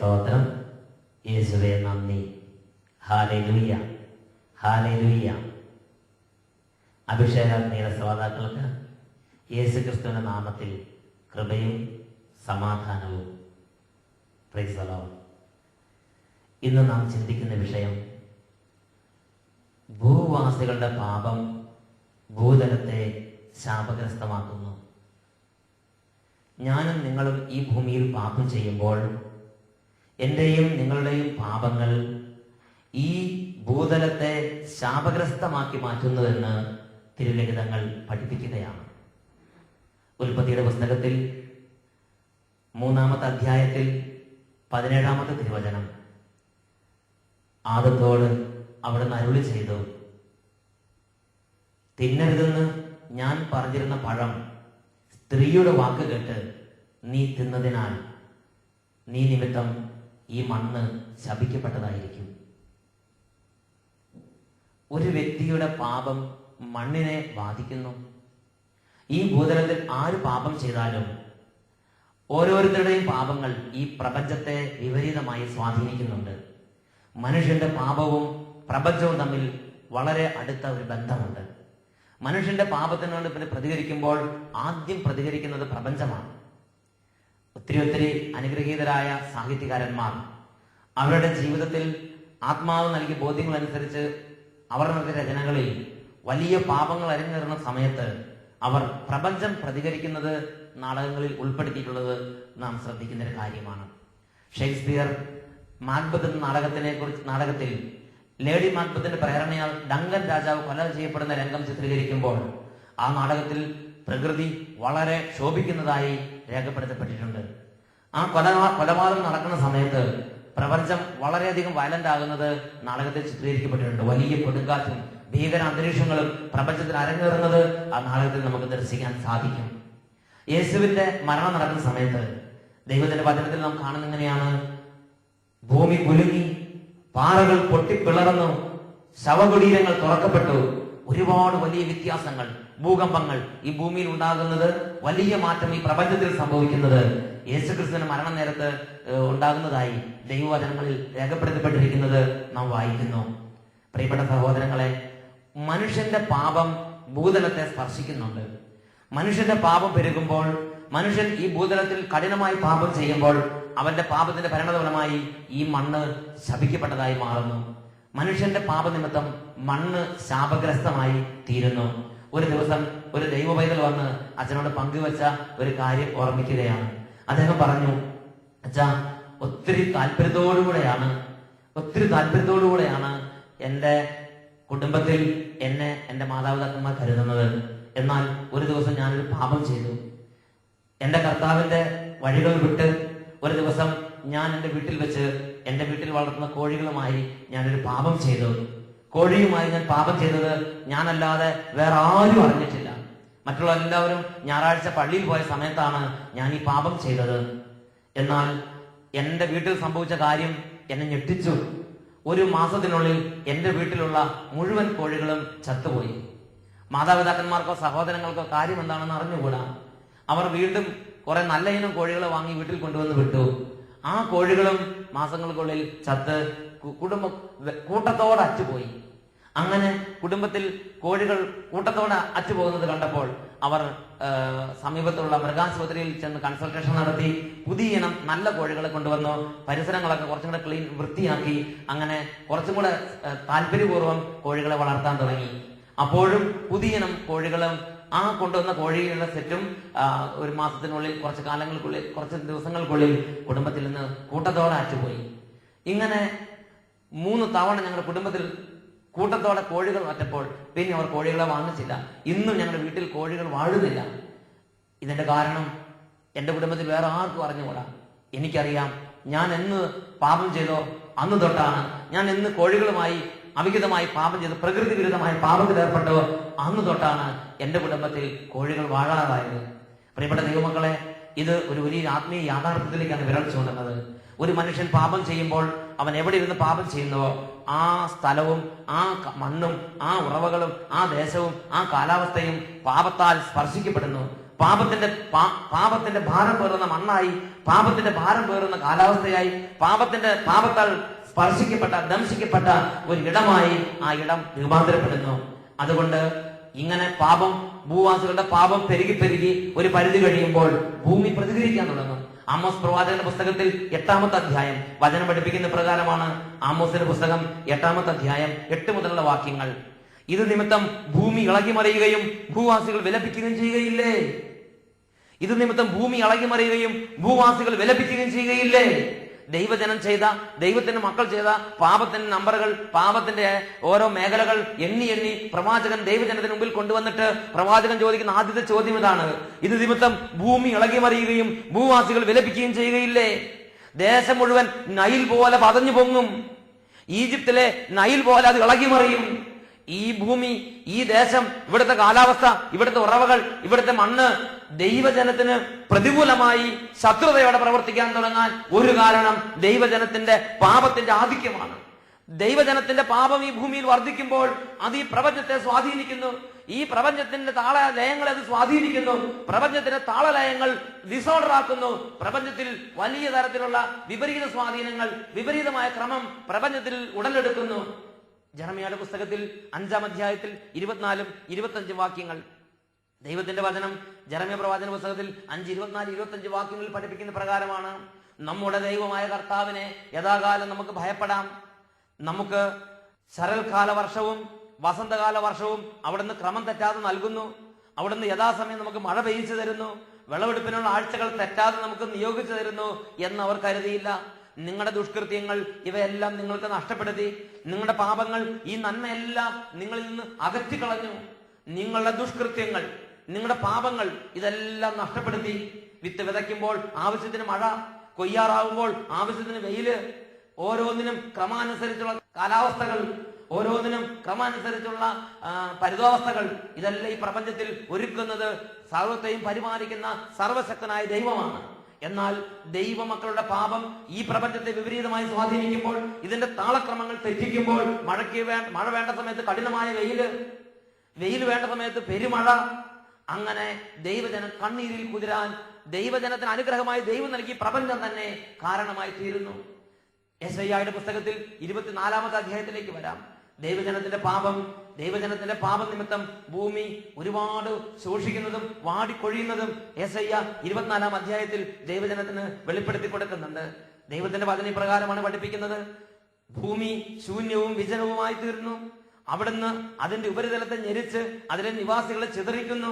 സ്തോത്രം. യേശുവേ നന്ദി. Hallelujah, hallelujah. അഭിഷേകാഗ്നിയുടെ ശ്രോതാക്കൾക്ക് യേശുക്രിസ്തുവിന്റെ നാമത്തിൽ കൃപയും സമാധാനവും. Praise the Lord. ഇന്ന് നാം ചിന്തിക്കുന്ന വിഷയം, ഭൂവാസികളുടെ പാപം ഭൂതലത്തെ ശാപഗ്രസ്തമാക്കുന്നു. ഞാനും നിങ്ങളും ഈ ഭൂമിയിൽ പാപം ചെയ്യുമ്പോൾ എൻ്റെയും നിങ്ങളുടെയും പാപങ്ങൾ ഈ ഭൂതലത്തെ ശാപഗ്രസ്തമാക്കി മാറ്റുന്നുവെന്ന് തിരുലിഖിതങ്ങൾ പഠിപ്പിക്കുകയാണ്. ഉൽപ്പത്തിയുടെ പുസ്തകത്തിൽ 3-ാമത്തെ അധ്യായത്തിൽ 17-ാമത്തെ തിരുവചനം, ആദത്തോട് അവിടുന്ന് അരുളി ചെയ്തു, തിന്നരുതെന്ന് ഞാൻ പറഞ്ഞിരുന്ന പഴം സ്ത്രീയുടെ വാക്ക് കേട്ട് നീ തിന്നതിനാൽ നീ നിമിത്തം ഈ മണ്ണ് ശപിക്കപ്പെട്ടതായിരിക്കും. ഒരു വ്യക്തിയുടെ പാപം മണ്ണിനെ ബാധിക്കുന്നു. ഈ ഭൂതലത്തിൽ ആര് പാപം ചെയ്താലും ഓരോരുത്തരുടെയും പാപങ്ങൾ ഈ പ്രപഞ്ചത്തെ വിപരീതമായി സ്വാധീനിക്കുന്നുണ്ട്. മനുഷ്യന്റെ പാപവും പ്രപഞ്ചവും തമ്മിൽ വളരെ അടുത്ത ഒരു ബന്ധമുണ്ട്. മനുഷ്യന്റെ പാപത്തിനോട് പിന്നെ പ്രതികരിക്കുമ്പോൾ ആദ്യം പ്രതികരിക്കുന്നത് പ്രപഞ്ചമാണ്. ഒത്തിരി അനുഗ്രഹീതരായ സാഹിത്യകാരന്മാർ അവരുടെ ജീവിതത്തിൽ ആത്മാവ് നൽകിയ ബോധ്യങ്ങൾ അനുസരിച്ച് അവർ നടത്തിയ രചനകളിൽ വലിയ പാപങ്ങൾ അരങ്ങേറുന്ന സമയത്ത് അവർ പ്രപഞ്ചം പ്രതികരിക്കുന്നത് നാടകങ്ങളിൽ ഉൾപ്പെടുത്തിയിട്ടുള്ളത് നാം ശ്രദ്ധിക്കുന്ന ഒരു കാര്യമാണ്. ഷേക്സ്പിയർ മാക്ബത്ത് എന്ന നാടകത്തിൽ ലേഡി മാക്ബത്തിന്റെ പ്രേരണയാൽ ഡങ്കൻ രാജാവ് കൊല ചെയ്യപ്പെടുന്ന രംഗം ചിത്രീകരിക്കുമ്പോൾ ആ നാടകത്തിൽ പ്രകൃതി വളരെ ശോഭിക്കുന്നതായി രേഖപ്പെടുത്തപ്പെട്ടിട്ടുണ്ട്. ആ കൊലപാതകം നടക്കുന്ന സമയത്ത് പ്രപഞ്ചം വളരെയധികം വയലന്റ് ആകുന്നത് നാടകത്തിൽ ചിത്രീകരിക്കപ്പെട്ടിട്ടുണ്ട്. വലിയ കൊടുങ്കാറ്റും ഭീകര അന്തരീക്ഷങ്ങളും പ്രപഞ്ചത്തിൽ അരങ്ങേറുന്നത് ആ നാടകത്തിൽ നമുക്ക് ദർശിക്കാൻ സാധിക്കും. യേശുവിന്റെ മരണം നടക്കുന്ന സമയത്ത് ദൈവത്തിന്റെ വചനത്തിൽ നാം കാണുന്ന എങ്ങനെയാണ്, ഭൂമി കുലുങ്ങി, പാറകൾ പൊട്ടിപ്പിളർന്നു, ശവകുടീരങ്ങൾ തുറക്കപ്പെട്ടു. ഒരുപാട് വലിയ വ്യത്യാസങ്ങൾ, ഭൂകമ്പങ്ങൾ ഈ ഭൂമിയിൽ ഉണ്ടാകുന്നത്, വലിയ മാറ്റം ഈ പ്രപഞ്ചത്തിൽ സംഭവിക്കുന്നത് യേശുക്രിസ്തുവിന്റെ മരണ നേരത്ത് ഉണ്ടാകുന്നതായി ദൈവവചനങ്ങളിൽ രേഖപ്പെടുത്തപ്പെട്ടിരിക്കുന്നത് നാം വായിക്കുന്നു. പ്രിയപ്പെട്ട സഹോദരങ്ങളെ, മനുഷ്യന്റെ പാപം ഭൂതലത്തെ സ്പർശിക്കുന്നുണ്ട്. മനുഷ്യന്റെ പാപം പെരുകുമ്പോൾ, മനുഷ്യൻ ഈ ഭൂതലത്തിൽ കഠിനമായി പാപം ചെയ്യുമ്പോൾ അവന്റെ പാപത്തിന്റെ പരിണതഫലമായി ഈ മണ്ണ് ശപിക്കപ്പെട്ടതായി മാറുന്നു. മനുഷ്യന്റെ പാപനിമിത്തം മണ്ണ് ശാപഗ്രസ്തമായി തീരുന്നു. ഒരു ദിവസം ഒരു ദൈവ പൈതൽ വന്ന് അച്ഛനോട് പങ്കുവെച്ച ഒരു കാര്യം ഓർമ്മിക്കുകയാണ്. അദ്ദേഹം പറഞ്ഞു, അച്ഛാ, ഒത്തിരി താല്പര്യത്തോടുകൂടെയാണ് എൻ്റെ കുടുംബത്തിൽ എന്നെ എൻ്റെ മാതാപിതാക്കന്മാർ കരുതുന്നത്. എന്നാൽ ഒരു ദിവസം ഞാനൊരു പാപം ചെയ്തു. എൻ്റെ കർത്താവിന്റെ വഴികൾ വിട്ട് ഒരു ദിവസം ഞാൻ എൻ്റെ വീട്ടിൽ വെച്ച് എൻ്റെ വീട്ടിൽ വളർത്തുന്ന കോഴികളുമായി ഞാനൊരു പാപം ചെയ്തു. കോഴിയുമായി ഞാൻ പാപം ചെയ്തത് ഞാനല്ലാതെ വേറെ ആരും അറിഞ്ഞിട്ടില്ല. മറ്റുള്ള എല്ലാവരും ഞായറാഴ്ച പള്ളിയിൽ പോയ സമയത്താണ് ഞാൻ ഈ പാപം ചെയ്തത്. എന്നാൽ എൻ്റെ വീട്ടിൽ സംഭവിച്ച കാര്യം എന്നെ ഞെട്ടിച്ചു. ഒരു മാസത്തിനുള്ളിൽ എൻ്റെ വീട്ടിലുള്ള മുഴുവൻ കോഴികളും ചത്തുപോയി. മാതാപിതാക്കന്മാർക്കോ സഹോദരങ്ങൾക്കോ കാര്യം എന്താണെന്ന് അറിഞ്ഞുകൂടാ. അവർ വീണ്ടും കുറെ നല്ല ഇനം കോഴികളെ വാങ്ങി വീട്ടിൽ കൊണ്ടുവന്ന് വിട്ടു. ആ കോഴികളും മാസങ്ങൾക്കുള്ളിൽ ചത്ത് കൂട്ടത്തോടെ അറ്റുപോയി. അങ്ങനെ കുടുംബത്തിൽ കോഴികൾ കൂട്ടത്തോടെ അറ്റുപോകുന്നത് കണ്ടപ്പോൾ അവർ സമീപത്തുള്ള മൃഗാശുപത്രിയിൽ ചെന്ന് കൺസൾട്ടേഷൻ നടത്തി പുതിയ ഇനം നല്ല കോഴികളെ കൊണ്ടുവന്നു. പരിസരങ്ങളൊക്കെ കുറച്ചും കൂടെ വൃത്തിയാക്കി അങ്ങനെ കുറച്ചും കൂടെ താല്പര്യപൂർവ്വം കോഴികളെ വളർത്താൻ തുടങ്ങി. അപ്പോഴും പുതിയ ഇനം കോഴികളും ആ കൊണ്ടുവന്ന കോഴികളുടെ സെറ്റും ഒരു മാസത്തിനുള്ളിൽ കുറച്ച് ദിവസങ്ങൾക്കുള്ളിൽ കുടുംബത്തിൽ നിന്ന് കൂട്ടത്തോടെ അറ്റുപോയി. ഇങ്ങനെ 3 തവണ ഞങ്ങളുടെ കുടുംബത്തിൽ കൂട്ടത്തോടെ കോഴികൾ അറ്റപ്പോൾ പിന്നെ അവർ കോഴികളെ വാങ്ങിച്ചില്ല. ഇന്നും ഞങ്ങളുടെ വീട്ടിൽ കോഴികൾ വാഴുന്നില്ല. ഇതിന്റെ കാരണം എന്റെ കുടുംബത്തിൽ വേറെ ആർക്കും അറിഞ്ഞുകൂടാ. എനിക്കറിയാം, ഞാൻ എന്ന് പാപം ചെയ്തോ അന്ന് തൊട്ടാണ്, ഞാൻ എന്ന് കോഴികളുമായി അവിഹിതമായി പാപം ചെയ്ത് പ്രകൃതി വിരുദ്ധമായി പാപത്തിൽ ഏർപ്പെട്ടോ അന്ന് തൊട്ടാണ് എന്റെ കുടുംബത്തിൽ കോഴികൾ വാഴാതായത്. പ്രിയപ്പെട്ട ദൈവമക്കളെ, ഇത് ഒരു വലിയ ആത്മീയ യാഥാർത്ഥ്യത്തിലേക്കാണ് വിരൽ ചൂണ്ടുന്നത്. ഒരു മനുഷ്യൻ പാപം ചെയ്യുമ്പോൾ അവൻ എവിടെ ഇരുന്ന് പാപം ചെയ്യുന്നുവോ ആ സ്ഥലവും ആ മണ്ണും ആ ഉറവകളും ആ ദേശവും ആ കാലാവസ്ഥയും പാപത്താൽ സ്പർശിക്കപ്പെടുന്നു. പാപത്തിന്റെ ഭാരം പേറുന്ന മണ്ണായി, പാപത്തിന്റെ ഭാരം പേറുന്ന കാലാവസ്ഥയായി, പാപത്താൽ സ്പർശിക്കപ്പെട്ട, ദംശിക്കപ്പെട്ട ഒരു ഇടമായി ആ ഇടം രൂപാന്തരപ്പെടുന്നു. അതുകൊണ്ട് ഇങ്ങനെ ഭൂവാസികളുടെ പാപം പെരുകി ഒരു പരിധി കഴിയുമ്പോൾ ഭൂമി പ്രതികരിക്കാൻ തുടങ്ങും. ആമോസ് പ്രവാചകന്റെ പുസ്തകത്തിൽ 8-ാമത്തെ അധ്യായം വചനം പഠിപ്പിക്കുന്ന പ്രകാരമാണ്. ആമോസിന്റെ പുസ്തകം 8-ാമത്തെ അധ്യായം 8 മുതലുള്ള വാക്യങ്ങൾ. ഇത് നിമിത്തം ഭൂമി ഇളകി മറിയുകയും ഭൂവാസികൾ വിലപിക്കുകയും ചെയ്യുകയില്ലേ? ഇത് നിമിത്തം ഭൂമി ഇളകി മറിയുകയും ഭൂവാസികൾ വിലപിക്കുകയും ചെയ്യുകയില്ലേ? ദൈവത്തിന്റെ മക്കൾ ചെയ്ത പാപത്തിന്റെ നമ്പറുകൾ, പാപത്തിന്റെ ഓരോ മേഖലകൾ എണ്ണി പ്രവാചകൻ ദൈവജനത്തിന് മുമ്പിൽ കൊണ്ടുവന്നിട്ട് പ്രവാചകൻ ചോദിക്കുന്ന ആദ്യത്തെ ചോദ്യം ഇതാണ്: ഇത് നിമിത്തം ഭൂമി ഇളകി മറിയുകയും ഭൂവാസികൾ വിലപിക്കുകയും ചെയ്യുകയില്ലേ? ദേശം മുഴുവൻ നൈൽ പോലെ പതഞ്ഞു പൊങ്ങും. ഈജിപ്തിലെ നൈൽ പോലെ അത് ഇളകി മറിയും. ഈ ഭൂമി, ഈ ദേശം, ഇവിടുത്തെ കാലാവസ്ഥ, ഇവിടുത്തെ ഉറവകൾ, ഇവിടുത്തെ മണ്ണ് ദൈവജനത്തിന് പ്രതികൂലമായി ശത്രുതയോടെ പ്രവർത്തിക്കാൻ തുടങ്ങാൻ ഒരു കാരണം ദൈവജനത്തിന്റെ പാപത്തിന്റെ ആധിക്യമാണ്. ദൈവജനത്തിന്റെ പാപം ഈ ഭൂമിയിൽ വർദ്ധിക്കുമ്പോൾ അത് ഈ പ്രപഞ്ചത്തെ സ്വാധീനിക്കുന്നു. ഈ പ്രപഞ്ചത്തിന്റെ താളലയങ്ങളെ അത് സ്വാധീനിക്കുന്നു. പ്രപഞ്ചത്തിന്റെ താളലയങ്ങൾ ഡിസോർഡർ ആക്കുന്നു. പ്രപഞ്ചത്തിൽ വലിയ തരത്തിലുള്ള വിപരീത സ്വാധീനങ്ങൾ, വിപരീതമായ ക്രമം പ്രപഞ്ചത്തിൽ ഉടലെടുക്കുന്നു. ജെറമ്യായുടെ പുസ്തകത്തിൽ 5-ാം അധ്യായത്തിൽ 24-25 വാക്യങ്ങൾ ദൈവത്തിന്റെ വചനം ജെറമ്യ പ്രവാചന പുസ്തകത്തിൽ 5:24-25 വാക്യങ്ങളിൽ പഠിപ്പിക്കുന്ന പ്രകാരമാണ്: നമ്മുടെ ദൈവമായ കർത്താവിനെ യഥാകാലം നമുക്ക് ഭയപ്പെടാം. നമുക്ക് ശരൽകാല വർഷവും വസന്തകാല വർഷവും അവിടുന്ന് ക്രമം തെറ്റാതെ നൽകുന്നു. അവിടുന്ന് യഥാസമയം നമുക്ക് മഴ പെയ്യിച്ചു തരുന്നു. വിളവെടുപ്പിനുള്ള ആഴ്ചകൾ തെറ്റാതെ നമുക്ക് നിയോഗിച്ചു തരുന്നു എന്ന് അവർ കരുതിയില്ല. നിങ്ങളുടെ ദുഷ്കൃത്യങ്ങൾ ഇവയെല്ലാം നിങ്ങൾക്ക് നഷ്ടപ്പെടുത്തി. നിങ്ങളുടെ പാപങ്ങൾ, ഈ നന്മയെല്ലാം നിങ്ങളിൽ നിന്ന് അകറ്റിക്കളഞ്ഞു. നിങ്ങളുടെ ദുഷ്കൃത്യങ്ങൾ, നിങ്ങളുടെ പാപങ്ങൾ ഇതെല്ലാം നഷ്ടപ്പെടുത്തി. വിത്ത് വിതയ്ക്കുമ്പോൾ ആവശ്യത്തിന് മഴ, കൊയ്യാറാവുമ്പോൾ ആവശ്യത്തിന് വെയില്, ഓരോന്നിനും ക്രമാനുസരിച്ചുള്ള കാലാവസ്ഥകൾ, ഓരോന്നിനും ക്രമാനുസരിച്ചുള്ള പരിതോവസ്ഥകൾ, ഇതെല്ലാം ഈ പ്രപഞ്ചത്തിൽ ഒരുക്കുന്നത് സർവത്തെയും പരിപാലിക്കുന്ന സർവശക്തനായ ദൈവമാണ്. എന്നാൽ ദൈവമക്കളുടെ പാപം ഈ പ്രപഞ്ചത്തെ വിപരീതമായി സ്വാധീനിക്കുമ്പോൾ, ഇതിന്റെ താളക്രമങ്ങൾ തെറ്റിക്കുമ്പോൾ, മഴ വേണ്ട സമയത്ത് കഠിനമായ വെയിൽ വേണ്ട സമയത്ത് പെരുമഴ, അങ്ങനെ ദൈവജനം കണ്ണീരിൽ കുതിരാൻ ദൈവജനത്തിന് അനുഗ്രഹമായി ദൈവം നൽകി പ്രപഞ്ചം തന്നെ കാരണമായി തീരുന്നു. യെശയ്യായുടെ പുസ്തകത്തിൽ 24-ാമത്തെ അധ്യായത്തിലേക്ക് വരാം. ദൈവജനത്തിന്റെ പാപം നിമിത്തം ഭൂമി ഒരുപാട് ശോഷിക്കുന്നതും വാടിക്കൊഴിയുന്നതും യെശയ്യാ 24-ാം അധ്യായത്തിൽ ദൈവജനത്തിന് വെളിപ്പെടുത്തി കൊടുക്കുന്നുണ്ട്. ദൈവത്തിന്റെ വചന പ്രകാരമാണ് പഠിപ്പിക്കുന്നത്: ഭൂമി ശൂന്യവും വിജനവുമായി തീർന്നു. അവിടുന്ന് അതിന്റെ ഉപരിതലത്തെ ഞെരിച്ച് അതിലെ നിവാസികളെ ചിതറിക്കുന്നു.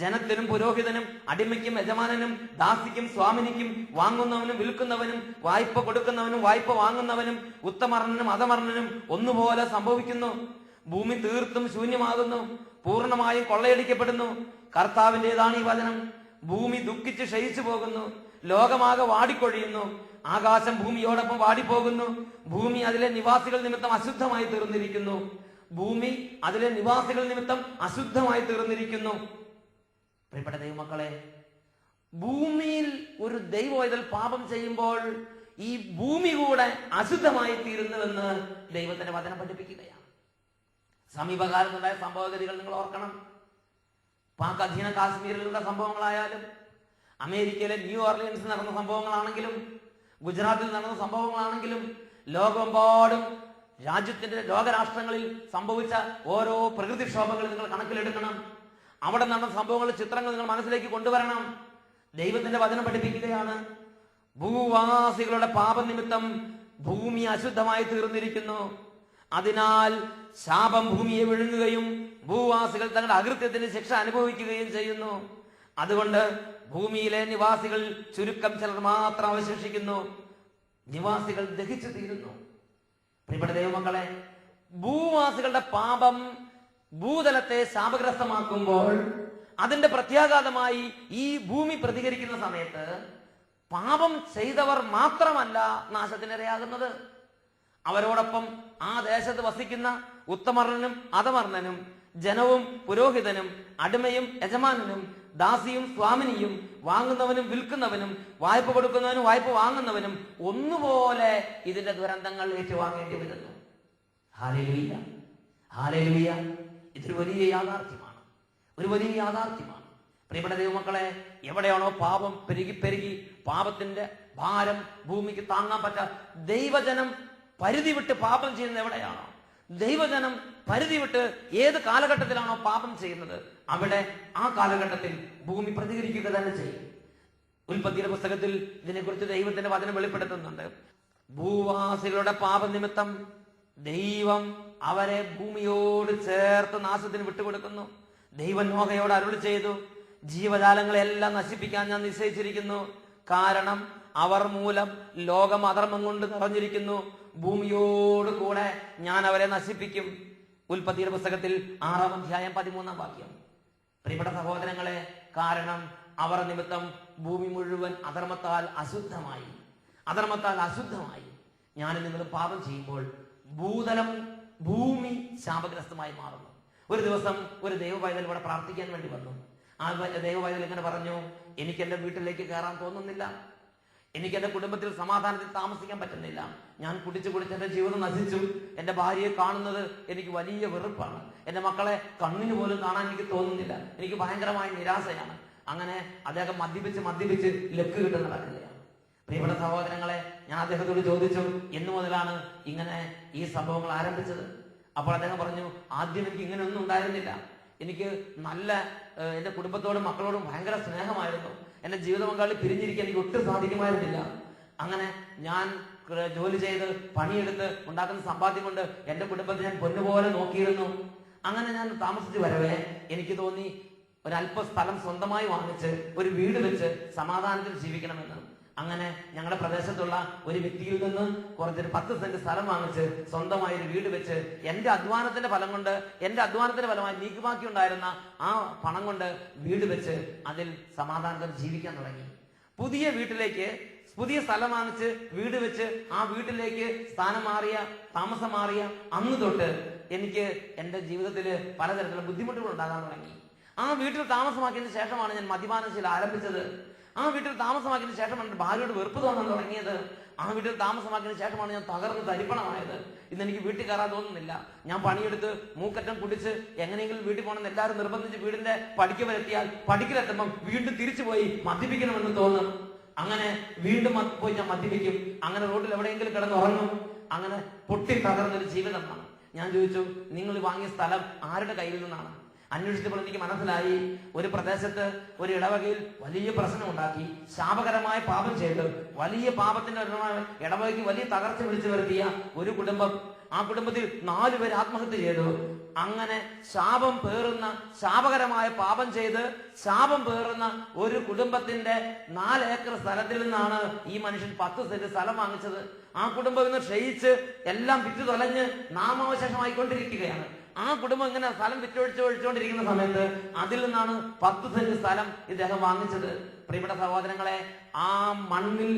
ജനത്തിനും പുരോഹിതനും അടിമയ്ക്കും യജമാനനും ദാസിക്കും സ്വാമിനിക്കും വാങ്ങുന്നവനും വിൽക്കുന്നവനും വായ്പ കൊടുക്കുന്നവനും വായ്പ വാങ്ങുന്നവനും ഉത്തമർണനും അധമർണനും ഒന്നുപോലെ സംഭവിക്കുന്നു. ഭൂമി തീർത്തും ശൂന്യമാകുന്നു, പൂർണ്ണമായും കൊള്ളയടിക്കപ്പെടുന്നു. കർത്താവിൻ്റെതാണ് ഈ വചനം. ഭൂമി ദുഃഖിച്ച് ക്ഷയിച്ചു പോകുന്നു, ലോകമാകെ വാടിക്കൊഴിയുന്നു. ആകാശം ഭൂമിയോടൊപ്പം വാടിപ്പോകുന്നു. ഭൂമി അതിലെ നിവാസികൾ നിമിത്തം അശുദ്ധമായി തീർന്നിരിക്കുന്നു. പ്രിയപ്പെട്ട ദൈവമക്കളെ, ഭൂമിയിൽ ഒരു ദൈവവൈതൽ പാപം ചെയ്യുമ്പോൾ ഈ ഭൂമി കൂടെ അശുദ്ധമായി തീരുന്നുവെന്ന് ദൈവത്തിന്റെ വചനം പഠിപ്പിക്കുകയാണ്. സമീപകാലത്തുണ്ടായ സംഭവഗതികൾ നിങ്ങൾ ഓർക്കണം. പാക് അധീന കാശ്മീരിലുള്ള സംഭവങ്ങളായാലും, അമേരിക്കയിലെ ന്യൂ ഓർലിയൻസിൽ നടന്ന സംഭവങ്ങളാണെങ്കിലും, ഗുജറാത്തിൽ നടന്ന സംഭവങ്ങളാണെങ്കിലും, ലോകമെമ്പാടും ലോകരാഷ്ട്രങ്ങളിൽ സംഭവിച്ച ഓരോ പ്രകൃതിക്ഷോഭങ്ങൾ നിങ്ങൾ കണക്കിലെടുക്കണം. അവിടെ നടന്ന സംഭവങ്ങളുടെ ചിത്രങ്ങൾ നിങ്ങൾ മനസ്സിലേക്ക് കൊണ്ടുവരണം. ദൈവത്തിന്റെ വചനം പഠിപ്പിക്കുകയാണ്: ഭൂവാസികളുടെ പാപനിമിത്തം ഭൂമി അശുദ്ധമായി തീർന്നിരിക്കുന്നു. അതിനാൽ ശാപം ഭൂമിയെ വിഴുങ്ങുകയും ഭൂവാസികൾ തങ്ങളുടെ അകൃത്യത്തിന് ശിക്ഷ അനുഭവിക്കുകയും ചെയ്യുന്നു. അതുകൊണ്ട് ഭൂമിയിലെ നിവാസികൾ ചുരുക്കം ചിലർ മാത്രം അവശേഷിക്കുന്നു. നിവാസികൾ ദഹിച്ചു തീരുന്നു. പ്രിയപ്പെട്ട ദൈവമക്കളെ, ഭൂവാസികളുടെ പാപം ഭൂതലത്തെ ശാപഗ്രസ്തമാക്കുമ്പോൾ അതിന്റെ പ്രത്യാഘാതമായി ഈ ഭൂമി പ്രതികരിക്കുന്ന സമയത്ത് പാപം ചെയ്തവർ മാത്രമല്ല നാശത്തിനിരയാകുന്നത്. അവരോടൊപ്പം ആ ദേശത്ത് വസിക്കുന്ന ഉത്തമർണനും അധമർണനും, ജനവും പുരോഹിതനും, അടിമയും യജമാനനും, ദാസിയും സ്വാമിനിയും, വാങ്ങുന്നവനും വിൽക്കുന്നവനും, വായ്പ കൊടുക്കുന്നവനും വായ്പ വാങ്ങുന്നവനും ഒന്നുപോലെ ഇതിന്റെ ദുരന്തങ്ങൾ ഏറ്റുവാങ്ങേണ്ടി വരുന്നു. Hallelujah, hallelujah. ഇതൊരു വലിയ യാഥാർത്ഥ്യമാണ്. പ്രിയപ്പെട്ട ദൈവമക്കളെ, എവിടെയാണോ പാപം പെരുകി പെരുകി പാപത്തിന്റെ ഭാരം ഭൂമിക്ക് താങ്ങാൻ പറ്റാ, ദൈവജനം പരിധി വിട്ട് പാപം ചെയ്യുന്നത് എവിടെയാണോ, ദൈവജനം പരിധി വിട്ട് ഏത് കാലഘട്ടത്തിലാണോ പാപം ചെയ്യുന്നത്, അവിടെ ആ കാലഘട്ടത്തിൽ ഭൂമി പ്രതികരിക്കുക തന്നെ ചെയ്യും. ഉൽപ്പത്തിയുടെ പുസ്തകത്തിൽ ഇതിനെക്കുറിച്ച് ദൈവത്തിന്റെ വചനം വെളിപ്പെടുത്തുന്നുണ്ട്. ഭൂവാസികളുടെ പാപനിമിത്തം ദൈവം അവരെ ഭൂമിയോട് ചേർത്ത് നാശത്തിന് വിട്ടുകൊടുക്കുന്നു. ദൈവം നോഹയോട് അരുളി ചെയ്തു, ജീവജാലങ്ങളെല്ലാം നശിപ്പിക്കാൻ ഞാൻ നിശ്ചയിച്ചിരിക്കുന്നു. കാരണം അവർ മൂലം ലോകം അധർമ്മം കൊണ്ട് നിറഞ്ഞിരിക്കുന്നു. ഭൂമിയോട് കൂടെ ഞാൻ അവരെ നശിപ്പിക്കും. ഉൽപ്പത്തിയുടെ പുസ്തകത്തിൽ 6-ാം അധ്യായം 13-ാം വാക്യം. പ്രിയപ്പെട്ട സഹോദരങ്ങളെ, കാരണം അവർ നിമിത്തം ഭൂമി മുഴുവൻ അധർമ്മത്താൽ അശുദ്ധമായി. ഞാനും നിങ്ങൾ പാപം ചെയ്യുമ്പോൾ ഭൂമി ശാപഗ്രസ്തമായി മാറുന്നു. ഒരു ദിവസം ഒരു ദൈവപൈതൽ ഇവിടെ പ്രാർത്ഥിക്കാൻ വേണ്ടി വന്നു. ആ ദൈവപൈതൽ ഇങ്ങനെ പറഞ്ഞു, എനിക്ക് എന്റെ വീട്ടിലേക്ക് കയറാൻ തോന്നുന്നില്ല, എനിക്ക് എന്റെ കുടുംബത്തിൽ സമാധാനത്തിൽ താമസിക്കാൻ പറ്റുന്നില്ല. ഞാൻ കുടിച്ച് എന്റെ ജീവിതം നശിച്ചു. എന്റെ ഭാര്യയെ കാണുന്നത് എനിക്ക് വലിയ വെറുപ്പാണ്. എന്റെ മക്കളെ കണ്ണിന് പോലും കാണാൻ എനിക്ക് തോന്നുന്നില്ല. എനിക്ക് ഭയങ്കരമായ നിരാശയാണ്. അങ്ങനെ അദ്ദേഹം മദ്യപിച്ച് ലക്ക് കിട്ടുന്ന നടക്കുകയാണ്. പ്രിയപ്പെട്ട സഹോദരങ്ങളെ, ഞാൻ അദ്ദേഹത്തോട് ചോദിച്ചു, എന്നു മുതലാണ് ഇങ്ങനെ ഈ സംഭവങ്ങൾ ആരംഭിച്ചത്? അപ്പോൾ അദ്ദേഹം പറഞ്ഞു, ആദ്യം എനിക്ക് ഇങ്ങനെയൊന്നും ഉണ്ടായിരുന്നില്ല. എനിക്ക് നല്ല എന്റെ കുടുംബത്തോടും മക്കളോടും ഭയങ്കര സ്നേഹമായിരുന്നു. എന്റെ ജീവിത പങ്കാളി പിരിഞ്ഞിരിക്കാൻ എനിക്ക് ഒട്ടും സാധിക്കുമായിരുന്നില്ല. അങ്ങനെ ഞാൻ ജോലി ചെയ്ത് പണിയെടുത്ത് ഉണ്ടാക്കുന്ന സമ്പാദ്യം കൊണ്ട് എന്റെ കുടുംബത്തെ ഞാൻ പൊന്നുപോലെ നോക്കിയിരുന്നു. അങ്ങനെ ഞാൻ താമസിച്ചു വരവേ എനിക്ക് തോന്നി, ഒരല്പ സ്ഥലം സ്വന്തമായി വാങ്ങിച്ച് ഒരു വീട് വെച്ച് സമാധാനത്തിൽ ജീവിക്കണമെന്ന്. അങ്ങനെ ഞങ്ങളുടെ പ്രദേശത്തുള്ള ഒരു വ്യക്തിയിൽ നിന്ന് കുറച്ചൊരു 10 സെന്റ് സ്ഥലം വാങ്ങിച്ച് സ്വന്തമായി ഒരു വീട് വെച്ച് എന്റെ അധ്വാനത്തിന്റെ ഫലമായി നീക്കുബാക്കി ഉണ്ടായിരുന്ന ആ പണം കൊണ്ട് വീട് വെച്ച് അതിൽ സമാധാനത്തിൽ ജീവിക്കാൻ തുടങ്ങി. പുതിയ സ്ഥലം വാങ്ങിച്ച് വീട് വെച്ച് ആ വീട്ടിലേക്ക് താമസം മാറിയ അന്ന് തൊട്ട് എനിക്ക് എന്റെ ജീവിതത്തില് പലതരത്തിലുള്ള ബുദ്ധിമുട്ടുകൾ ഉണ്ടാകാൻ തുടങ്ങി. ആ വീട്ടിൽ താമസമാക്കിയതിന് ശേഷമാണ് ഞാൻ മദ്യപാനശീല ആരംഭിച്ചത്. ആ വീട്ടിൽ താമസമാക്കിയതിന് ശേഷമാണ് എന്റെ ഭാര്യയോട് വെറുപ്പ് തോന്നാൻ തുടങ്ങിയത്. ആ വീട്ടിൽ താമസമാക്കിയതിന് ശേഷമാണ് ഞാൻ തകർന്ന് തരിപ്പണമായത്. ഇന്ന് എനിക്ക് വീട്ടിൽ കയറാൻ തോന്നുന്നില്ല. ഞാൻ പണിയെടുത്ത് മൂക്കറ്റം കുടിച്ച് എങ്ങനെയെങ്കിലും വീട്ടിൽ പോകണമെന്ന് എല്ലാവരും നിർബന്ധിച്ച് വീടിന്റെ പടിക്കലെത്തുമ്പം വീണ്ടും തിരിച്ചുപോയി മദ്യപിക്കണമെന്ന് തോന്നും. അങ്ങനെ വീണ്ടും പോയി ഞാൻ മദ്യപിക്കും. അങ്ങനെ റോഡിൽ എവിടെയെങ്കിലും കിടന്നുറങ്ങും. അങ്ങനെ പൊട്ടി തകർന്നൊരു ജീവിതമാണ്. ഞാൻ ചോദിച്ചു, നിങ്ങൾ വാങ്ങിയ സ്ഥലം ആരുടെ കയ്യിൽ നിന്നാണ്? അന്വേഷിച്ചപ്പോൾ എനിക്ക് മനസ്സിലായി, ഒരു പ്രദേശത്ത് ഒരു ഇടവകയിൽ വലിയ പ്രശ്നം ഉണ്ടാക്കി, ശാപകരമായ പാപം ചെയ്ത് വലിയ പാപത്തിന്റെ ഇടവകയ്ക്ക് വലിയ തകർച്ച വിളിച്ചു വരുത്തിയ ഒരു കുടുംബം. ആ കുടുംബത്തിൽ 4 പേര് ആത്മഹത്യ ചെയ്തു. അങ്ങനെ ശാപകരമായ പാപം ചെയ്ത് ശാപം പേറുന്ന ഒരു കുടുംബത്തിന്റെ 4 ഏക്കർ സ്ഥലത്തിൽ നിന്നാണ് ഈ മനുഷ്യൻ 10 സെന്റ് സ്ഥലം വാങ്ങിച്ചത്. ആ കുടുംബം ഇന്ന് ക്ഷയിച്ച് എല്ലാം വിറ്റു തൊലഞ്ഞ് നാമാവശേഷമായിക്കൊണ്ടിരിക്കുകയാണ്. ആ കുടുംബം ഇങ്ങനെ സ്ഥലം വിറ്റൊഴിച്ചുകൊണ്ടിരിക്കുന്ന സമയത്ത് അതിൽ നിന്നാണ് 10 സെന്റ് സ്ഥലം ഇദ്ദേഹം വാങ്ങിച്ചത്. പ്രിയപ്പെട്ട സഹോദരങ്ങളെ, ആ മണ്ണിൽ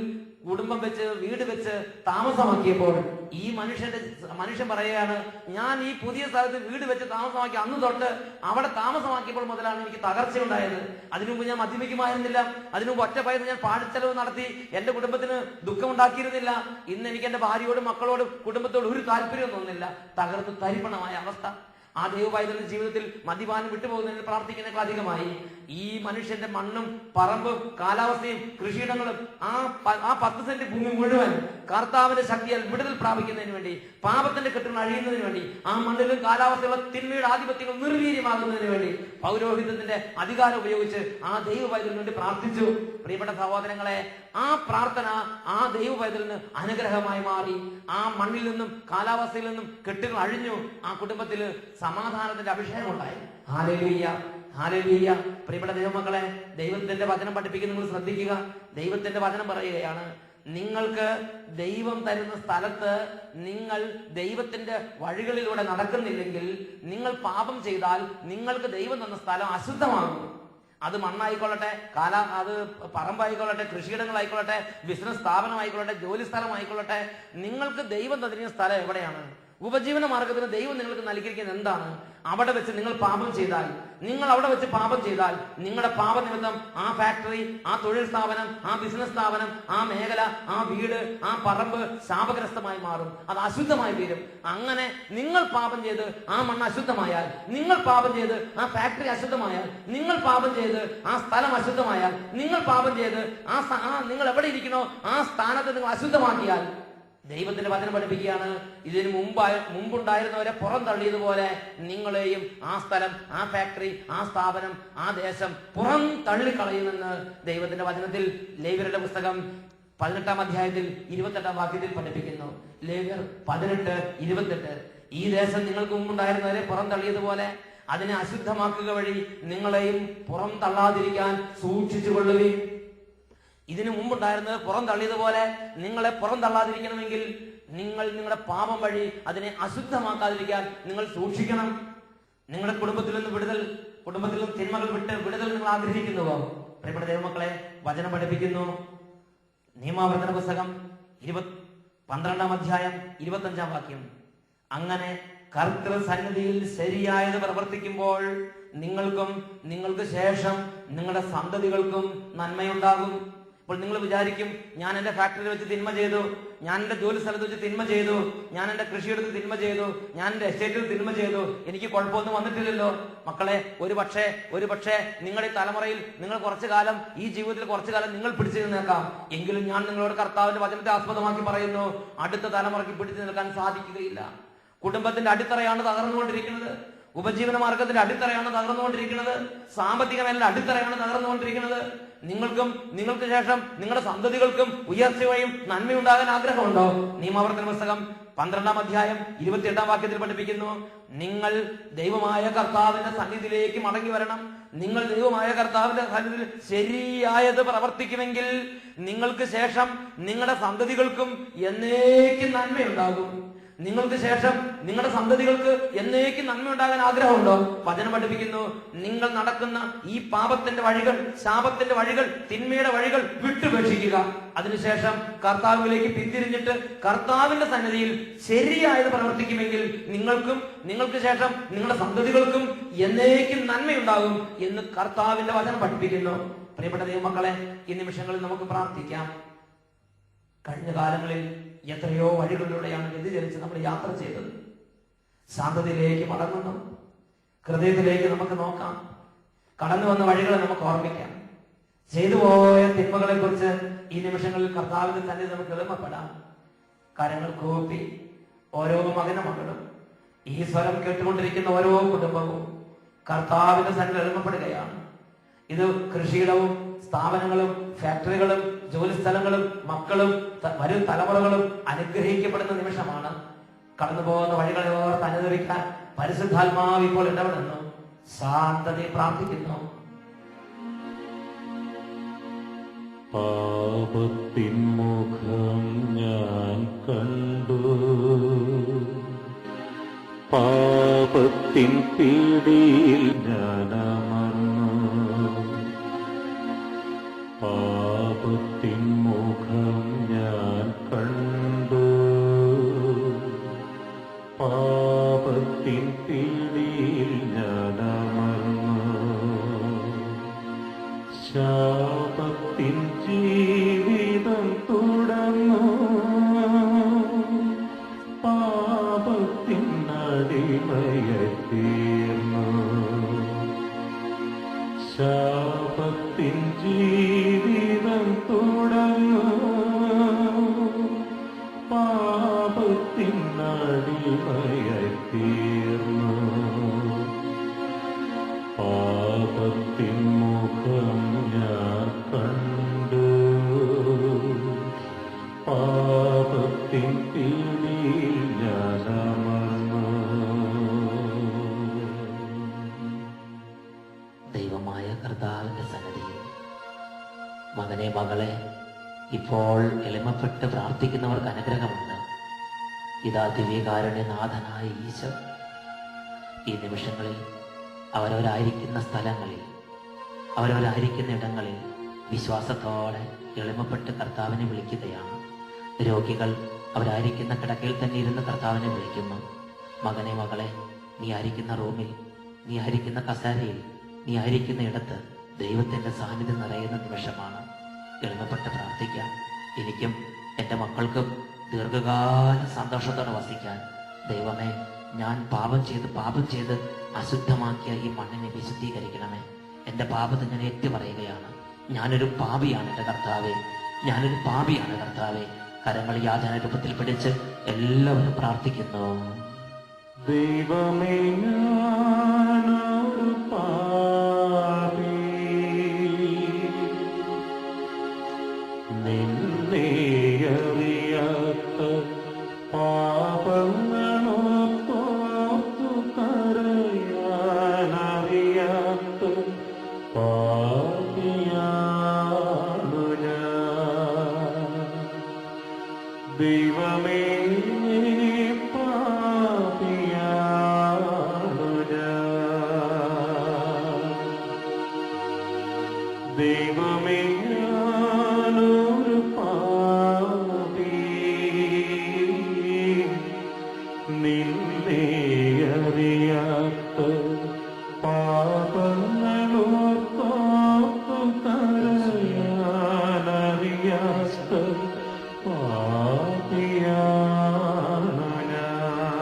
കുടുംബം വെച്ച് വീട് വെച്ച് താമസമാക്കിയപ്പോൾ ഈ മനുഷ്യൻ പറയുകയാണ്, ഞാൻ ഈ പുതിയ സ്ഥലത്ത് വീട് വെച്ച് താമസമാക്കി അന്ന് തൊട്ട് അവിടെ താമസമാക്കിയപ്പോൾ മുതലാണ് എനിക്ക് തകർച്ചയുണ്ടായത്. അതിനുമുമ്പ് ഞാൻ മദ്യപിക്കുമായിരുന്നില്ല. അതിനുമുമ്പ് ഒറ്റ പയർന്ന് ഞാൻ പാടിച്ചെലവ് നടത്തി എന്റെ കുടുംബത്തിന് ദുഃഖമുണ്ടാക്കിയിരുന്നില്ല. ഇന്ന് എനിക്ക് എന്റെ ഭാര്യയോടും മക്കളോടും കുടുംബത്തോടും ഒരു താല്പര്യം തോന്നുന്നില്ല. തകർത്ത് തരിപ്പണമായ അവസ്ഥ. ആ ദൈവപൈതലിന്റെ ജീവിതത്തിൽ മദ്യപാനം വിട്ടുപോകുന്നതിന് പ്രാർത്ഥിക്കുന്നതിനേക്കാൾ അധികമായി ഈ മനുഷ്യന്റെ മണ്ണും പറമ്പും കാലാവസ്ഥയും കൃഷിയിടങ്ങളും ആ 10 സെന്റ് ഭൂമി മുഴുവൻ കർത്താവിന്റെ ശക്തിയാൽ വിടുതൽ പ്രാപിക്കുന്നതിന് വേണ്ടി, പാപത്തിന്റെ കെട്ടുകൾ അഴിയുന്നതിന് വേണ്ടി, ആ മണ്ണിലും കാലാവസ്ഥയുള്ള തിന്മയുടെ ആധിപത്യങ്ങൾ നിർവീര്യമാകുന്നതിന് വേണ്ടി പൗരോഹിത്യത്തിന്റെ അധികാരം ഉപയോഗിച്ച് ആ ദൈവപൈതലിന് വേണ്ടി പ്രാർത്ഥിച്ചു. പ്രിയപ്പെട്ട സഹോദരങ്ങളെ, ആ പ്രാർത്ഥന ആ ദൈവപൈതലിന് അനുഗ്രഹമായി മാറി. ആ മണ്ണിൽ നിന്നും കാലാവസ്ഥയിൽ നിന്നും കെട്ടുകൾ അഴിഞ്ഞു. ആ കുടുംബത്തിൽ സമാധാനത്തിന്റെ അഭിഷേകം ഉണ്ടായി. Hallelujah, hallelujah. പ്രിയപ്പെട്ട ദൈവമക്കളെ, ദൈവത്തിന്റെ വചനം പഠിപ്പിക്കുന്ന നിങ്ങൾ ശ്രദ്ധിക്കുക. ദൈവത്തിന്റെ വചനം പറയുകയാണ്, നിങ്ങൾക്ക് ദൈവം തരുന്ന സ്ഥലത്ത് നിങ്ങൾ ദൈവത്തിന്റെ വഴികളിലൂടെ നടക്കുന്നില്ലെങ്കിൽ, നിങ്ങൾ പാപം ചെയ്താൽ നിങ്ങൾക്ക് ദൈവം തന്ന സ്ഥലം അശുദ്ധമാകും. അത് മണ്ണായിക്കൊള്ളട്ടെ, അത് പറമ്പായിക്കൊള്ളട്ടെ, കൃഷിയിടങ്ങളായിക്കൊള്ളട്ടെ, ബിസിനസ് സ്ഥാപനമായിക്കൊള്ളട്ടെ, ജോലി സ്ഥലമായിക്കൊള്ളട്ടെ, നിങ്ങൾക്ക് ദൈവം തന്നിരിക്കുന്ന സ്ഥലം എവിടെയാണ്? ഉപജീവന മാർഗത്തിന് ദൈവം നിങ്ങൾക്ക് നൽകിയിരിക്കുന്നത് എന്താണ്? അവിടെ വെച്ച് നിങ്ങൾ പാപം ചെയ്താൽ, നിങ്ങളുടെ പാപനിമിത്തം ആ ഫാക്ടറി, ആ തൊഴിൽ സ്ഥാപനം, ആ ബിസിനസ് സ്ഥാപനം, ആ മേഖല, ആ വീട്, ആ പറമ്പ് ശാപഗ്രസ്തമായി മാറും. അത് അശുദ്ധമായി തീരും. അങ്ങനെ നിങ്ങൾ പാപം ചെയ്ത് ആ മണ്ണ് അശുദ്ധമായാൽ, നിങ്ങൾ പാപം ചെയ്ത് ആ ഫാക്ടറി അശുദ്ധമായാൽ, നിങ്ങൾ പാപം ചെയ്ത് ആ സ്ഥലം അശുദ്ധമായാൽ, നിങ്ങൾ പാപം ചെയ്ത് നിങ്ങൾ എവിടെ ഇരിക്കണോ ആ സ്ഥാനത്ത് നിങ്ങൾ അശുദ്ധമാക്കിയാൽ, ദൈവത്തിന്റെ വചനം പഠിപ്പിക്കുകയാണ്, ഇതിനു മുമ്പുണ്ടായിരുന്നവരെ പുറം തള്ളിയതുപോലെ നിങ്ങളെയും ആ സ്ഥലം, ആ ഫാക്ടറി, ആ സ്ഥാപനം, ആ ദേശം പുറം തള്ളിക്കളയുമെന്ന് ദൈവത്തിന്റെ വചനത്തിൽ ലേവ്യരുടെ പുസ്തകം 18-ാം അധ്യായത്തിൽ 28-ാം വാക്യത്തിൽ പഠിപ്പിക്കുന്നു. ലേവ്യർ 18:28. ഈ ദേശം നിങ്ങൾക്ക് മുമ്പുണ്ടായിരുന്നവരെ പുറം തള്ളിയതുപോലെ അതിനെ അശുദ്ധമാക്കുക വഴി നിങ്ങളെയും പുറം തള്ളാതിരിക്കാൻ സൂക്ഷിച്ചുകൊള്ളുകയും. ഇതിനു മുമ്പുണ്ടായിരുന്നത് പുറം തള്ളിയതുപോലെ നിങ്ങളെ പുറം തള്ളാതിരിക്കണമെങ്കിൽ നിങ്ങളുടെ പാപം വഴി അതിനെ അശുദ്ധമാക്കാതിരിക്കാൻ നിങ്ങൾ സൂക്ഷിക്കണം. നിങ്ങളുടെ കുടുംബത്തിൽ നിന്ന് തിന്മകൾ വിട്ട് വിടുതൽ നിങ്ങൾ ആഗ്രഹിക്കുന്നുവോ? പ്രിയപ്പെട്ട ദൈവമക്കളെ, വചനം പഠിപ്പിക്കുന്നു. നിയമാവർത്തന പുസ്തകം 12-ാം അധ്യായം 25-ാം വാക്യം. അങ്ങനെ കർത്തൃ സന്നിധിയിൽ ശരിയായത് പ്രവർത്തിക്കുമ്പോൾ നിങ്ങൾക്കും നിങ്ങൾക്ക് ശേഷം നിങ്ങളുടെ സന്തതികൾക്കും നന്മയുണ്ടാകും. അപ്പോൾ നിങ്ങൾ വിചാരിക്കും, ഞാൻ എന്റെ ഫാക്ടറിയിൽ വെച്ച് തിന്മ ചെയ്തു, ഞാൻ എന്റെ ജോലി സ്ഥലത്ത് വെച്ച് തിന്മ ചെയ്തു, ഞാൻ എന്റെ കൃഷിയെടുത്ത് തിന്മ ചെയ്തു, ഞാൻ എന്റെ എസ്റ്റേറ്റിൽ തിന്മ ചെയ്തു, എനിക്ക് കുഴപ്പമൊന്നും വന്നിട്ടില്ലല്ലോ. മക്കളെ, ഒരു പക്ഷേ നിങ്ങളുടെ ഈ തലമുറയിൽ നിങ്ങൾ ഈ ജീവിതത്തിൽ കുറച്ചു കാലം നിങ്ങൾ പിടിച്ചു നിന്നേക്കാം. എങ്കിലും ഞാൻ നിങ്ങളോട് കർത്താവിന്റെ വചനത്തെ ആസ്പദമാക്കി പറയുന്നു, അടുത്ത തലമുറയ്ക്ക് പിടിച്ചു നിൽക്കാൻ സാധിക്കുകയില്ല. കുടുംബത്തിന്റെ അടിത്തറയാണ് തകർന്നുകൊണ്ടിരിക്കുന്നത്. ഉപജീവന മാർഗത്തിന്റെ അടിത്തറയാണ് തകർന്നുകൊണ്ടിരിക്കുന്നത്. സാമ്പത്തിക മേഖല അടിത്തറയാണ് തകർന്നുകൊണ്ടിരിക്കുന്നത്. നിങ്ങൾക്ക് ശേഷം നിങ്ങളുടെ സന്തതികൾക്കും ഉയർച്ചയും നന്മയുണ്ടാകാൻ ആഗ്രഹമുണ്ടോ? നിയമാവർത്തന പുസ്തകം 12-ാം അധ്യായം 28-ാം വാക്യത്തിൽ പഠിപ്പിക്കുന്നു, നിങ്ങൾ ദൈവമായ കർത്താവിന്റെ സന്നിധിയിലേക്ക് മടങ്ങി വരണം. നിങ്ങൾ ദൈവമായ കർത്താവിന്റെ സന്നിധിയിൽ ശരിയായത് പ്രവർത്തിക്കുമെങ്കിൽ നിങ്ങൾക്ക് ശേഷം നിങ്ങളുടെ സന്തതികൾക്കും എന്നേക്കും നന്മയുണ്ടാകും. നിങ്ങൾക്ക് ശേഷം നിങ്ങളുടെ സന്തതികൾക്ക് എന്നേക്കും നന്മയുണ്ടാകാൻ ആഗ്രഹമുണ്ടോ? വചനം പഠിപ്പിക്കുന്നു, നിങ്ങൾ നടക്കുന്ന ഈ പാപത്തിന്റെ വഴികൾ, ശാപത്തിന്റെ വഴികൾ, തിന്മയുടെ വഴികൾ വിട്ടുപേക്ഷിക്കുക. അതിനുശേഷം കർത്താവിലേക്ക് പിന്തിരിഞ്ഞിട്ട് കർത്താവിന്റെ സന്നിധിയിൽ ശരിയായത് പ്രവർത്തിക്കുമെങ്കിൽ നിങ്ങൾക്ക് ശേഷം നിങ്ങളുടെ സന്തതികൾക്കും എന്നേക്കും നന്മയുണ്ടാകും എന്ന് കർത്താവിന്റെ വചനം പഠിപ്പിക്കുന്നു. പ്രിയപ്പെട്ട ദൈവമക്കളെ, ഈ നിമിഷങ്ങളിൽ നമുക്ക് പ്രാർത്ഥിക്കാം. കഴിഞ്ഞ കാലങ്ങളിൽ എത്രയോ വഴികളിലൂടെയാണ് വ്യതിചലിച്ച് നമ്മൾ യാത്ര ചെയ്തത്. ശാന്തതയിലേക്ക് മടങ്ങുന്നു. ഹൃദയത്തിലേക്ക് നമുക്ക് നോക്കാം. കടന്നു വന്ന വഴികളെ നമുക്ക് ഓർമ്മിക്കാം. ചെയ്തു പോയ തിന്മകളെ കുറിച്ച് ഈ നിമിഷങ്ങളിൽ കർത്താവിന്റെ തന്നെ നമുക്ക് എളിമപ്പെടാം. കരങ്ങൾ കൂപ്പി ഓരോ മകനും ഈ സ്വരം കേട്ടുകൊണ്ടിരിക്കുന്ന ഓരോ കുടുംബവും കർത്താവിന്റെ സന്നിധിയിൽ എളിമപ്പെടുകയാണ്. ഇത് കൃഷിയിടവും സ്ഥാപനങ്ങളും ഫാക്ടറികളും ജോലി സ്ഥലങ്ങളും മക്കളും വരും തലമുറകളും അനുഗ്രഹിക്കപ്പെടുന്ന നിമിഷമാണ്. കടന്നു പോകുന്ന വഴികളെ ഓർത്ത് അനുദവിക്കാൻ പരിശുദ്ധാത്മാവ് ഇപ്പോൾ ഇടപെടുന്നു. ശാന്തതയെ പ്രാർത്ഥിക്കുന്നു. പാപത്തിൻ മുഖം ഞാൻ കണ്ടു, പാപത്തിൻ പീഡിയിൽ ഞാനമർന്നു. പാപത്തിൻ മുഖം ഞാൻ കണ്ടു, പാപത്തിൻ പീഡിയിൽ ഞാനമർന്നു. ശാപത്തിൻ ജീവിതം തുടർന്നു, പാപത്തിൻ അടിമയായിത്തീർന്നു. ശാപത്തിൻ ജീവിതം തുടർന്നു, പാപത്തിൻ അടിമയായിത്തീർന്നു. പാപത്തിൻ മുഖം ഞാൻ കണ്ടു, പാപത്തിൻ പീഡിയിൽ ഞാനമർന്നു. ദൈവമായ കർത്താവിന്റെ സന്നിധിയിൽ മകനെ, മകളെ, ഇപ്പോൾ എളിമപ്പെട്ട് പ്രാർത്ഥിക്കുന്നവർക്ക് അനുഗ്രഹമുണ്ട്. ഇതാ ദിവ്യകാരുണ്യനാഥനായ ഈശോ ഈ നിമിഷങ്ങളിൽ അവരവരായിരിക്കുന്ന സ്ഥലങ്ങളിൽ, അവരവരായിരിക്കുന്ന ഇടങ്ങളിൽ വിശ്വാസത്തോടെ എളിമപ്പെട്ട് കർത്താവിനെ വിളിക്കുകയാണ്. രോഗികൾ അവരായിരിക്കുന്ന കിടക്കയിൽ തന്നെ ഇരുന്ന് കർത്താവിനെ വിളിക്കുന്നു. മകനെ മകളെ, നീ ആയിരിക്കുന്ന റൂമിൽ, നീ ആയിരിക്കുന്ന കസേരയിൽ, നീ ആയിരിക്കുന്ന ഇടത്ത് ദൈവത്തിന്റെ സാന്നിധ്യം നിറയുന്ന നിമിഷമാണ്. എളിമപ്പെട്ട് പ്രാർത്ഥിക്കാം. എനിക്കും എൻ്റെ മക്കൾക്കും ദീർഘകാലം സന്തോഷത്തോടെ വസിക്കാൻ ദൈവമേ, ഞാൻ പാപം ചെയ്ത് അശുദ്ധമാക്കിയ ഈ മണ്ണിനെ വിശുദ്ധീകരിക്കണമേ. എൻ്റെ പാപത്തെ ഞാൻ ഏറ്റുപറയുകയാണ്. ഞാനൊരു പാപിയാണ് എൻ്റെ കർത്താവേ, ഞാനൊരു പാപിയാണ് കർത്താവേ. കരങ്ങൾ യാചന രൂപത്തിൽ പിടിച്ച് എല്ലാവരും പ്രാർത്ഥിക്കുന്നു. ദൈവമേ, ഞാനൊരു പാപി, നിന്നെ അറിയാത്ത പാപങ്ങളോർത്തു കരയാനറിയാത്ത പാപിയാണു ഞാൻ. ദൈവമേ, ദൈവമേ, ഞാനൊരു പാപി, നിന്നെ അറിയാത്ത പാപങ്ങളോർത്തു കരയാനറിയാത്ത പാപിയാണു ഞാൻ.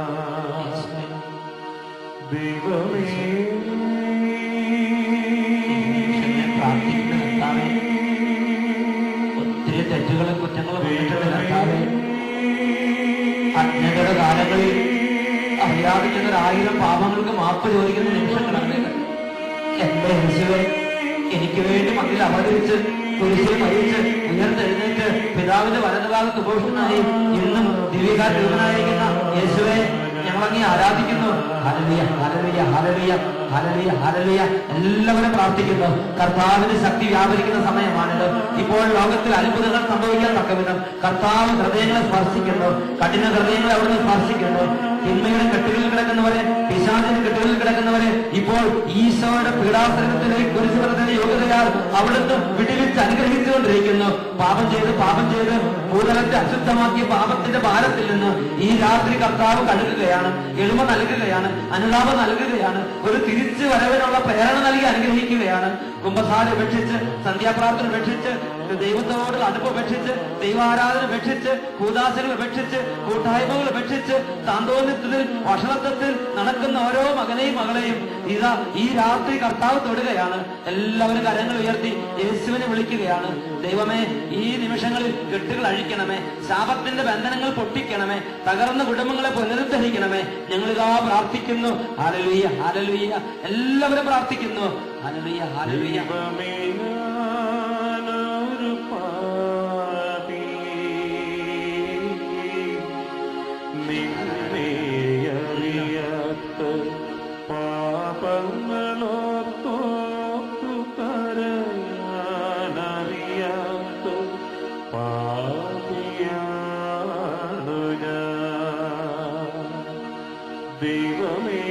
ദൈവമേ, ഒത്തിരി തെറ്റുകളും കുറ്റങ്ങളും അജ്ഞതയുടെ കാലങ്ങളിൽ അറിയാതിരിക്കുന്ന 1000 പാപങ്ങൾക്ക് മാപ്പ് ചോദിക്കുന്ന നിമിഷങ്ങളാണ്. എന്റെ യേശുവേ, എനിക്ക് വേണ്ടി മണ്ണിൽ അവതരിച്ച് കുരിശിൽ മരിച്ച് ഉയർത്തെഴുന്നേറ്റ് പിതാവിന്റെ വലതുഭാഗത്ത് ഉപേക്ഷനായി ഇന്നും ദിവ്യകാരൂപനായിരിക്കുന്ന യേശുവേ, ഞങ്ങളങ്ങി ആരാധിക്കുന്നു. Hallelujah, hallelujah, hallelujah, hallelujah, hallelujah. എല്ലാവരും പ്രാർത്ഥിക്കുന്നു. കർത്താവിന്റെ ശക്തി വ്യാപരിക്കുന്ന സമയമാണിത്. ഇപ്പോൾ ലോകത്തിൽ അത്ഭുതങ്ങൾ സംഭവിക്കാൻ തക്കവിധം കർത്താവ് ഹൃദയങ്ങളെ സ്പർശിക്കുന്നു. കഠിന ഹൃദയങ്ങളെ അവിടുന്ന് സ്പർശിക്കുന്നു. തിന്മയുടെ കെട്ടുകളിൽ കിടക്കുന്നവരെ, പിശാചിന്റെ കെട്ടുകളിൽ കിടക്കുന്നവരെ ഇപ്പോൾ ഈശോയുടെ പീഡാസനത്തിലേക്ക് കുരിശുമരണത്തിന്റെ യോഗ്യതയാൽ അവിടുന്ന് വിടുവിച്ച് അനുഗ്രഹിച്ചുകൊണ്ടിരിക്കുന്നു. പാപം ചെയ്ത് ഭൂതലത്തെ അശുദ്ധമാക്കിയ പാപത്തിന്റെ ഭാരത്തിൽ നിന്ന് ഈ രാത്രി കർത്താവ് കഴുകുകയാണ്, എളിമ നൽകുകയാണ്, അനുതാപം നൽകുകയാണ്, ഒരു തിരിച്ചു വരവിനുള്ള പ്രേരണ നൽകി അനുഗ്രഹിക്കുകയാണ്. കുംഭസാരം ഉപേക്ഷിച്ച്, സന്ധ്യാപ്രാർത്ഥന ഉപേക്ഷിച്ച്, ദൈവത്തോടുള്ള അടുപ്പ് ഉപേക്ഷിച്ച്, ദൈവാരാധന ഉപേക്ഷിച്ച്, കൂദാശനം ഉപേക്ഷിച്ച്, കൂട്ടായ്മകൾ ഉപേക്ഷിച്ച്, സാന്ത്വനത്തിൽ വഷളത്വത്തിൽ നടക്കുന്ന ഓരോ മകനെയും മകളെയും ഇതാ ഈ രാത്രി കർത്താവ് തൊടുകയാണ്. എല്ലാവരും കരങ്ങൾ ഉയർത്തി യേശുവിനെ വിളിക്കുകയാണ്. ദൈവമേ, ഈ നിമിഷങ്ങളിൽ കെട്ടുകൾ അഴിക്കണമേ, ശാപത്തിന്റെ ബന്ധനങ്ങൾ പൊട്ടിക്കണമേ, തകർന്ന കുടുംബങ്ങളെ പുനരുദ്ധരിക്കണമേ. ഞങ്ങളിതാ പ്രാർത്ഥിക്കുന്നു. Hallelujah, hallelujah. എല്ലാവരും പ്രാർത്ഥിക്കുന്നു. Hallelujah, hallelujah. ദൈവമേ, ഞാനൊരു പാപി, നിന്നെ അറിയാത്ത പാപങ്ങളോർത്തു കരയാനറിയാത്ത പാപിയാണു ഞാൻ. ദൈവമേ,